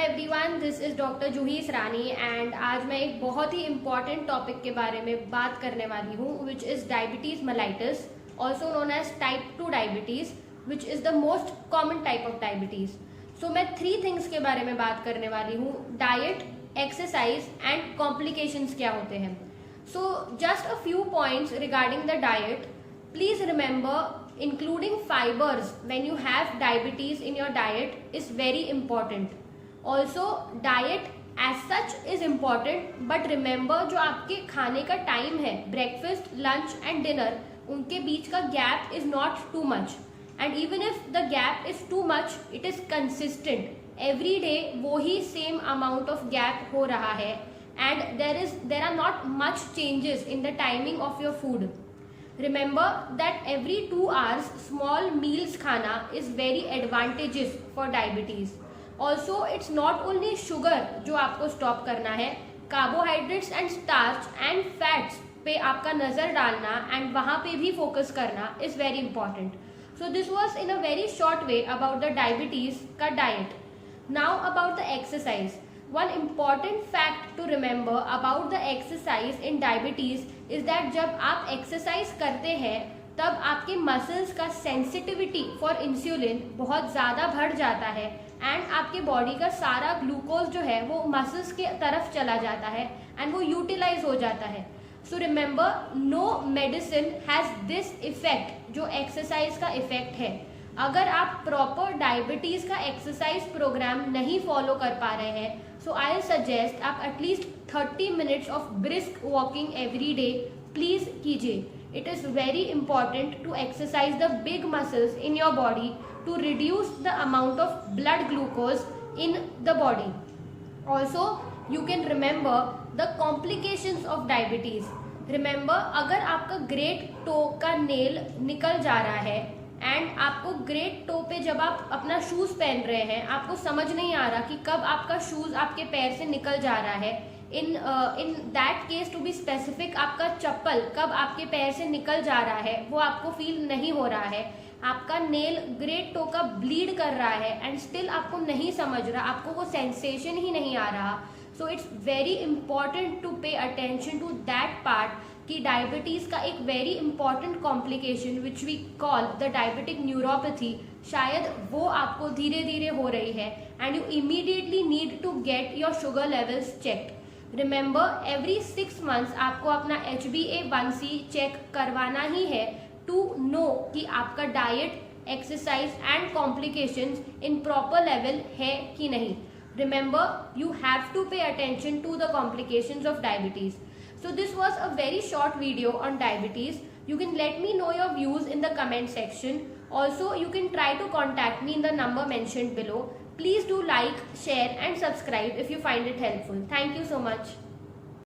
Everyone, this is doctor Juhi Sarani and आज मैं एक बहुत ही इम्पॉर्टेंट टॉपिक के बारे में बात करने वाली हूँ which is diabetes mellitus, also known as type 2 diabetes, which is the most common type of diabetes. So मैं 3 थिंग्स के बारे में बात करने वाली हूँ, डाइट, एक्सरसाइज एंड कॉम्प्लिकेशंस क्या होते हैं। So just a few points regarding the diet. Please remember, including fibers when you have diabetes in your diet is very important. Also, diet as such is important, but remember जो आपके खाने का time है, breakfast, lunch and dinner, उनके बीच का gap is not too much. And even if the gap is too much, it is consistent. Every day वो ही same amount of gap हो रहा है, and there are not much changes in the timing of your food. Remember that every 2 hours small meals खाना is very advantageous for diabetes. Also, it's not only sugar जो आपको stop करना है, carbohydrates and starch and fats पे आपका नज़र डालना and वहाँ पे भी focus करना is very important. So this was in a very short way about the diabetes का diet. Now about the exercise. One important fact to remember about the exercise in diabetes is that जब आप exercise करते हैं तब आपके muscles का sensitivity for insulin बहुत ज़्यादा बढ़ जाता है एंड आपके बॉडी का सारा ग्लूकोज जो है वो मसल्स के तरफ चला जाता है एंड वो यूटिलाइज हो जाता है. So remember, no medicine has this effect जो एक्सरसाइज का इफेक्ट है. अगर आप प्रॉपर डायबिटीज़ का एक्सरसाइज प्रोग्राम नहीं फॉलो कर पा रहे हैं, सो आई सजेस्ट आप at least 30 minutes of brisk walking every day please कीजिए. It is very important to exercise the big muscles in your body to reduce the amount of blood glucose in the body. Also you can remember the complications of diabetes. Remember, अगर आपका great to का nail निकल जा रहा है and आपको great to पे जब आप अपना शूज़ पहन रहे हैं आपको समझ नहीं आ रहा कि कब आपका शूज़ आपके पैर से निकल जा रहा है. In that case, to be specific, आपका चप्पल कब आपके पैर से निकल जा रहा है वो आपको फील नहीं हो रहा है. आपका नेल ग्रेट टो का ब्लीड कर रहा है एंड स्टिल आपको नहीं समझ रहा, आपको वो सेंसेशन ही नहीं आ रहा. So it's very important to pay attention to that part कि डायबिटीज़ का एक very important complication which we call the diabetic neuropathy, शायद वो आपको धीरे धीरे हो रही है and you immediately need to get your sugar levels checked. Remember, every 6 months आपको अपना HbA1c चेक करवाना ही है टू नो कि आपका diet, exercise and complications in proper level है कि नहीं. Remember, you have to pay attention to the complications of diabetes. So this was a very short video on diabetes. You can let me know your views in the comment section. Also, you can try to contact me in the number mentioned below. Please do like, share and subscribe if you find it helpful. Thank you so much.